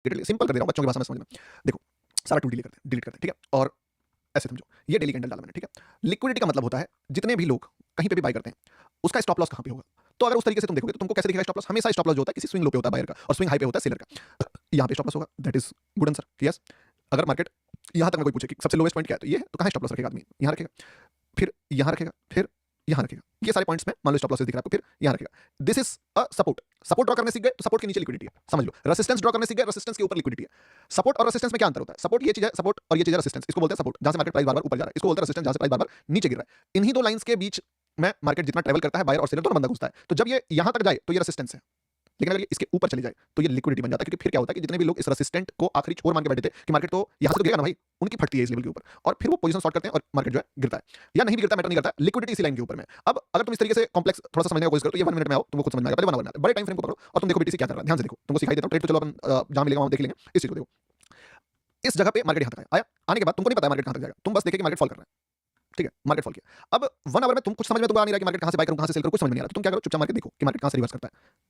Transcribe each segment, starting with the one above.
Simple कर दे रहा हूँ बच्चों की भाषा में समझ में। देखो सारा टूल डिलीट करते हैं, ठीक है। और ऐसे समझो, ये डेली कैंडल डाला मैंने, ठीक है। लिक्विडिटी का मतलब होता है जितने भी लोग कहीं पे भी बाय करते हैं उसका स्टॉप लॉस कहाँ पे होगा। तो अगर उस तरीके से तुम देखोगे तो तुमको कैसे दिखेगा स्टॉप लॉस? हमेशा स्टॉप लॉस जो होता है किसी स्विंग लो पे होता है बायर का, और स्विंग हाई पे होता है सेलर का। यहाँ पे स्टॉप लॉस होगा, that is good answer, yes. अगर मार्केट यहाँ तक में कोई पूछे कि सबसे लोवेस्ट पॉइंट क्या है, तो ये है, तो कहाँ स्टॉप लॉस रखेगा आदमी? यहाँ रखेगा, फिर यहाँ रखेगा, फिर यहाँ रखेगा। ये सारे पॉइंट्स में मान लो स्टॉप लॉसेस दिख रहा है आपको, फिर यहाँ रखेगा। This is a support. Support draw करने सीख गए तो सपोर्ट के नीचे लिक्विडिटी है, समझ लो। रेजिस्टेंस ड्रॉ करने सीख गए, रेजिस्टेंस के ऊपर लिक्विडिटी है। सपोर्ट और रेजिस्टेंस में क्या अंतर होता है? सपोर्ट ये चीज है सपोर्ट, और ये चीज है रेजिस्टेंस। इसको बोलते हैं सपोर्ट जहां से मार्केट प्राइस बार-बार ऊपर जा रहा है, इसको बोलते हैं रेजिस्टेंस जहां से प्राइस बार-बार नीचे गिर रहा है। इन्हीं दो लाइंस के बीच में मार्केट जितना ट्रैवल करता है बायर और सेलर दोनों बंदा घुसता है। तो जब ये यहां तक जाए तो ये रेजिस्टेंस है, लेकिन अगर ये इसके ऊपर चली जाए तो ये लिक्विडिटी बन जाता है। क्योंकि फिर क्या होता है कि जितने भी लोग इस रेसिस्टेंट को आखिरी छोर मान के बैठे थे कि मार्केट तो यहां से तो गिरेगा ना भाई, उनकी फटती है इस लेवल के ऊपर, और फिर वो पोजीशन शॉर्ट करते हैं और मार्केट जो है गिरता है या नहीं भी गिरता, मैटर नहीं करता। लिक्विडिटी इसी लाइन के ऊपर में। अब अगर तुम इस तरीके से कॉम्प्लेक्स थोड़ा सा समझने की कोशिश करो तो ये 1 मिनट में आओ, तुमको खुद समझ में आएगा। पहले 1 आवर में बड़े टाइम फ्रेम को पकड़ो और तुम देखो बीटीसी क्या कर रहा है, ध्यान से देखो। तुमको सिखाई देता हूं, ट्रेड तो चलो अपन जहां मिलेगा वहां देख लेंगे। इस चीज को देखो, इस जगह पे मार्केट यहां तक आया, आने के बाद तुमको नहीं पता मार्केट कहां तक जाएगा, तुम बस देखे कि मार्केट फॉल कर रहा है, ठीक है। मार्केट फॉल किया। अब 1 आवर में तुम कुछ समझ में तुमको आ नहीं रहा कि मार्केट कहां से बाय करूं कहां से सेल करूं, कुछ समझ में नहीं आ रहा। तो तुम क्या करो, चुपचाप मार्केट देखो कि मार्केट कहां से रिवर्स करता है।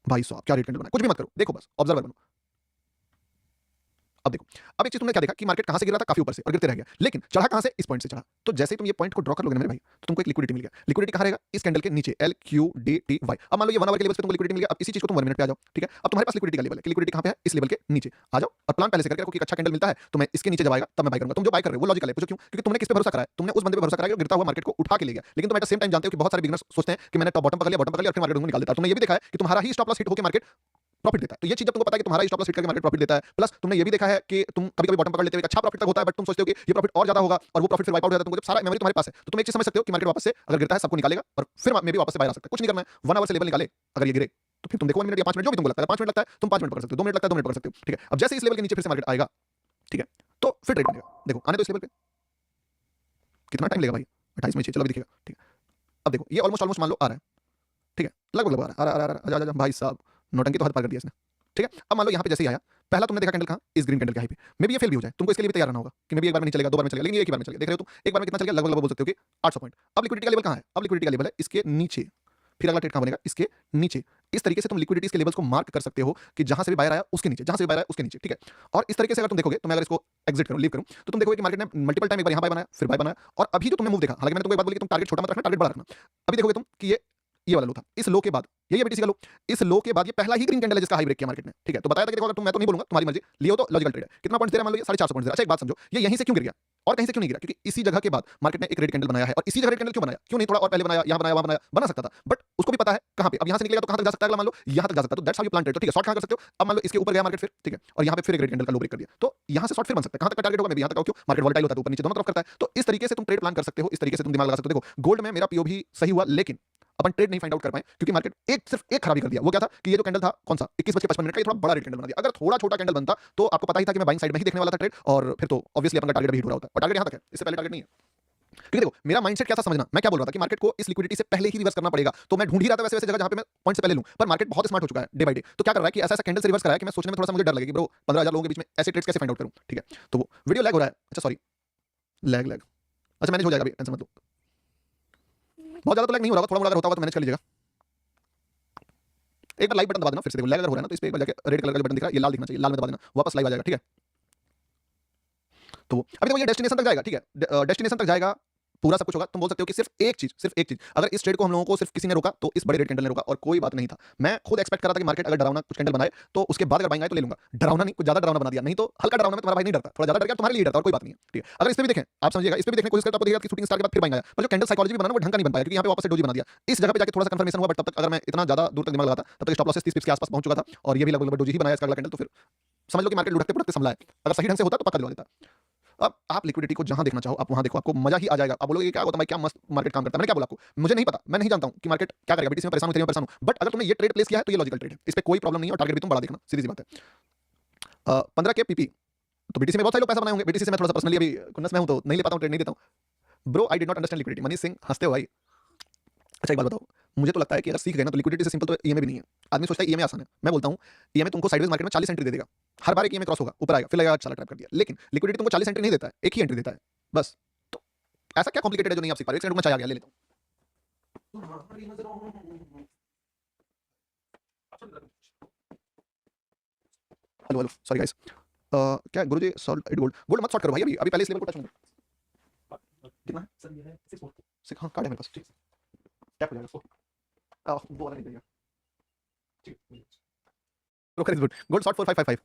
भाई साहब क्या रेट कैंडल बना, कुछ भी मत करो, देखो बस ऑब्जर्वर बनो। अब देखो, अब एक चीज तुमने क्या देखा कि मार्केट कहां से गिर रहा था, काफी ऊपर से, और गिरते रह गया, लेकिन चढ़ा कहां से? इस पॉइंट से चढ़ा। तो जैसे ही तुम ये पॉइंट को ड्रॉ कर लोगे ना मेरे भाई, तो तुमको एक लिक्विडिटी मिल गया। लिक्विडिटी कहां रहेगा? इस कैंडल के नीचे, LQDTY। अब मान लो ये 1 आवर के लेवल पे तुमको लिक्विडिटी मिल गया। अब इसी चीज को तुम 1 मिनट पे आ जाओ, ठीक है। अब तुम्हारे पास लिक्विडिटी का लेवल है कि लिक्विडिटी कहां पे है? इस लेवल के नीचे आ जाओ, और प्लान पहले से करके रखो कि अच्छा कैंडल मिलता है तो मैं इसके नीचे जब आएगा तब मैं बाय करूंगा। तुम जो बाय कर रहे हो वो लॉजिकल है, पूछो क्यों? क्योंकि तुमने किस पे भरोसा करा है? तुमने उस बंदे पे भरोसा करा है जो गिरता हुआ मार्केट को उठा के ले गया। लेकिन तुम एट द सेम टाइम जानते हो कि बहुत सारे बिगिनर्स सोचते हैं कि मैंने टॉप बॉटम पकड़ लिया और फिर मार्केट को निकाल देता है। तुमने ये भी देखा है कि तुम्हारा ही स्टॉप लॉस हिट होकर मार्केट प्रॉफिट देता है। तो ये चीज जब तुमको पता है कि तुम्हारा ही स्टॉप लॉस हिट करके मार्केट प्रॉफिट देता है, प्लस तुमने ये भी देखा है कि तुम कभी-कभी बॉटम पकड़ लेते हो, एक अच्छा प्रॉफिट तक होता है, बट तुम सोचते हो कि ये प्रॉफिट और ज्यादा होगा और वो प्रॉफिट फिर वाइप आउट हो जाता है। तुमको जब सारा मेमोरी तुम्हारे पास है तो तुम एक चीज समझ सकते हो कि मार्केट वापस से अगर गिरता है सबको निकालेगा और फिर मे भी वापस से बाहर आ सकता है। कुछ नहीं करना है, 1 आवर से लेवल निकाले, अगर ये गिरे तो फिर तुम देखो 1 मिनट या 5 मिनट जो भी तुमको लगता है। 5 मिनट लगता है तुम 5 मिनट पकड़ सकते हो, 2 मिनट लगता है 2 मिनट पकड़ सकते हो, ठीक है। अब जैसे इस लेवल के नीचे फिर से मार्केट आएगा, ठीक है, तो फिर ट्रेड बनेगा। देखो आने दो इस लेवल पे, कितना टाइम लेगा भाई? 28 में 6, चलो अभी दिखेगा, ठीक है। अब देखो ये ऑलमोस्ट मान लो आ रहा है, ठीक है, लगभग आ रहा है, आजा भाई साहब, नौटंकी तो हद पार कर दिया इसने, ठीक है। अब मान लो यहाँ पे जैसे ही आया, पहला तुमने देखा कैंडल कहाँ? इस ग्रीन कैंडल के हाई पे। मे भी ये फेल भी हो जाए, तुमको इसके लिए भी तैयार रहना होगा कि मे भी एक बार में नहीं चलेगा, 2 बार में चलेगा, लेकिन ये एक ही बार में चलेगा। देख रहे हो तुम, एक बार में कितना चल गया? लगभग बोल सकते हो कि 800 पॉइंट। अब लिक्विडिटी का लेवल कहाँ है? अब लिक्विडिटी का लेवल है इसके नीचे। फिर अगला ट्रेड कहाँ बनेगा? इसके नीचे। इस तरीके से तुम लिक्विडिटीज के लेवल्स को मार्क कर सकते हो कि जहां से भी बायर आया उसके नीचे, जहां से भी बायर आया उसके नीचे, ठीक है। और इस तरीके से अगर तुम देखोगे, तो मैं अगर इसको एग्जिट करूं, लीव करूं, तो तुम देखोगे कि मार्केट ने मल्टीपल टाइम एक बार यहां बाय बनाया, फिर बाय बनाया, और अभी जो तुमने मूव देखा, हालांकि मैंने तुमको एक बात बोली कि तुम टारगेट छोटा मत रखना, टारगेट बड़ा रखना। अभी देखोगे तुम कि ये वाला लो था, इस लो के बाद ये बीटीसी का लो, इस लो के बाद ये पहला ही ग्रीन कैंडल है जिसका हाई ब्रेक किया मार्केट ने, ठीक है। तो बताया था कि देखो अगर तुम, मैं तो नहीं बोलूंगा, तुम्हारी मर्जी, लियो तो लॉजिकल ट्रेड है। कितना पॉइंट दे रहा है? मान लो ये 450 पॉइंट दे रहा है। अच्छा एक बात समझो, ये यहीं से क्यों गिर गया और कहीं से क्यों नहीं गिरा? क्योंकि इसी जगह के बाद मार्केट ने एक रेड कैंडल बनाया है, और इसी जगह रेड कैंडल क्यों बनाया? क्यों नहीं थोड़ा और पहले बनाया, यहां बनाया, वहां बनाया, बना सकता था, बट उसको भी पता है कहां पे अब यहां से निकलेगा तो कहां तक जा सकता है, अगला मान लो यहां तक जा सकता है, तो that's how you plan trade. तो ठीक है, शॉर्ट कहां कर सकते हो? अब मान लो इसके ऊपर गया मार्केट फिर, ठीक है, और यहां पे फिर एक रेड कैंडल का लो ब्रेक कर दिया, तो यहां से शॉर्ट फिर बन सकता है। कहां तक का टारगेट होगा? मैं यहां तक आऊं, क्यों? मार्केट वोलेटाइल होता है तो ऊपर नीचे दोनों तरफ करता है। तो इस तरीके से तुम ट्रेड प्लान कर सकते हो, इस तरीके से तुम दिमाग लगा सकते हो। देखो गोल्ड में मेरा पीओवी सही हुआ, लेकिन अपन ट्रेड नहीं फाइंड आउट कर पाए क्योंकि मार्केट सिर्फ एक खराबी कर दिया। वो क्या था कि ये जो कैंडल था कौन सा 21:55 का, ये थोड़ा बड़ा रेड कैंडल बना दिया। अगर थोड़ा छोटा कैंडल बनता तो आपको पता ही था कि मैं बाइंग साइड में ही देखने वाला था ट्रेड, और फिर तो ऑब्वियसली अपन का टारगेट भी हिट हो रहा होता। और टारगेट यहां तक है, इससे पहले टारगेट नहीं है। क्योंकि देखो मेरा माइंडसेट क्या था समझना, मैं क्या बोल रहा था कि मार्केट को इस लिक्विडिटी से पहले ही रिवर्स करना पड़ेगा, तो मैं ढूंढ ही रहा था वैसे वैसे जगह जहां पे मैं पॉइंट से पहले लूं। पर मार्केट बहुत स्मार्ट हो चुका है डे बाय डे, तो क्या कर रहा है कि ऐसा ऐसा कैंडल से रिवर्स कर रहा है कि मैं सोचने में थोड़ा सा मुझे डर लगे कि ब्रो 15,000 लोगों के बीच में ऐसे ट्रेड्स कैसे फाइंड आउट करूं, ठीक है। तो वो वीडियो लैग हो रहा है, अच्छा सॉरी, लैग अच्छा मैनेज हो जाएगा, अभी टेंशन मत लो, बहुत ज्यादा तो लैग नहीं हो रहा, थोड़ा मोड़ा अगर होता होगा तो मैनेज कर लीजिएगा। एक बार लाइक बटन दबा देना फिर से, देखो लैग अगर हो रहा है ना तो इस पे एक बार जाके रेड कलर का जो बटन दिख रहा है ये लाल दिखना चाहिए, लाल में दबा देना, वापस लाइव आ जाएगा, ठीक है। तो अभी देखो ये डेस्टिनेशन तक जाएगा, ठीक है, डेस्टिनेशन तक जाएगा, पूरा सब कुछ होगा। तुम बोल सकते हो कि सिर्फ एक चीज, अगर इस ट्रेड को हम लोगों को सिर्फ किसी ने रोका तो इस बड़े रेड कैंडल ने रोका, और कोई बात नहीं था। मैं खुद एक्सपेक्ट कर रहा था कि मार्केट अगर डरावना कुछ कैंडल बनाए तो उसके बाद अगर बाइंग आए तो ले लूंगा। डरावना नहीं, कुछ ज्यादा डरावना बना दिया, नहीं तो हल्का डरावना में तुम्हारा भाई नहीं डरता, थोड़ा ज्यादा डर गया तुम्हारे लिए डरता, और कोई बात नहीं है, ठीक है। अगर इस पे भी देखें, आप समझिएगा, इस पे भी देखने की कोशिश करता, आपको दिखेगा कि शूटिंग स्टार के बाद फिर बाइंग आया, पर जो कैंडल साइकोलॉजी भी बना वो ढंग का नहीं बन पाया, क्योंकि यहाँ पे वापस से डोजी बना दिया। इस जगह पे जाके थोड़ा सा कंफर्मेशन हुआ, बट तब तक अगर मैं इतना ज्यादा दूर तक दिमाग लगाता तब तक स्टॉप लॉसेस 30 पिप्स के आसपास पहुंच चुका था, और ये भी लगभग डोजी ही बनाया इसका अगला कैंडल। तो फिर समझ लो कि मार्केट लुढ़कते पुढ़कते संभला है। अगर सही ढंग से होता तो पक्का दिलवा देता। अब आप लिक्विडिटी को जहां देखना चाहो आप वहां देखो, आपको मजा ही आ जाएगा। आप बोलोगे क्या होता है भाई, क्या मस्त मार्केट काम करता है। मैंने क्या बोला आपको, मुझे नहीं पता, मैं नहीं जानता हूं कि मार्केट क्या करेगा, बीटीसी में परेशान हूं, बट अगर तुमने ये ट्रेड प्लेस किया है तो ये लॉजिकल ट्रेड है, इस पे कोई प्रॉब्लम नहीं है, और टारगेट भी तुम बड़ा देखना, सीधी सी बात है। 15 के पीपी, तो बीटीसी में बहुत सारे लोग पैसा बनाए होंगे, बीटीसी से मैं थोड़ा सा पर्सनली अभी कुन्नस में हूं तो नहीं ले पाता हूं, ट्रेड नहीं देता हूं। Bro I did not understand liquidity, Manish Singh हंसते हो भाई। अच्छा एक बात बताओ, मुझे तो लगता है कि अगर सीख गए ना तो लिक्विडिटी से सिंपल तो ईएमए भी नहीं है। आदमी सोचता है ईएमए आसान है, मैं बोलता हूं ईएमए तुमको साइडवेज मार्केट में 40 एंट्री दे देगा, हर बार एक ईएमए क्रॉस होगा, ऊपर आएगा, फिर लगेगा चला ट्रैप कर दिया। लेकिन लिक्विडिटी तुमको 40 एंट्री नहीं देता है, एक ही एंट्री देता है बस। तो ऐसा क्या कॉम्प्लिकेटेड है जो नहीं आप सीख पा रहे? एक सेकंड में चाहिए आ गया, ले लेता हूं। हेलो हेलो सॉरी गाइस, क्या गुरुजी सॉल्ट इट गोल्ड गोल्ड मत सॉर्ट करो भाई, अभी अभी पहले इस लेवल को टच होने दो। कितना है सर ये है 6 सिक्स? हाँ कार्ड है मेरे पास, ठीक टैप हो जाएगा। वो वाला नहीं देगा। ठीक broker is good, gold sort 4555।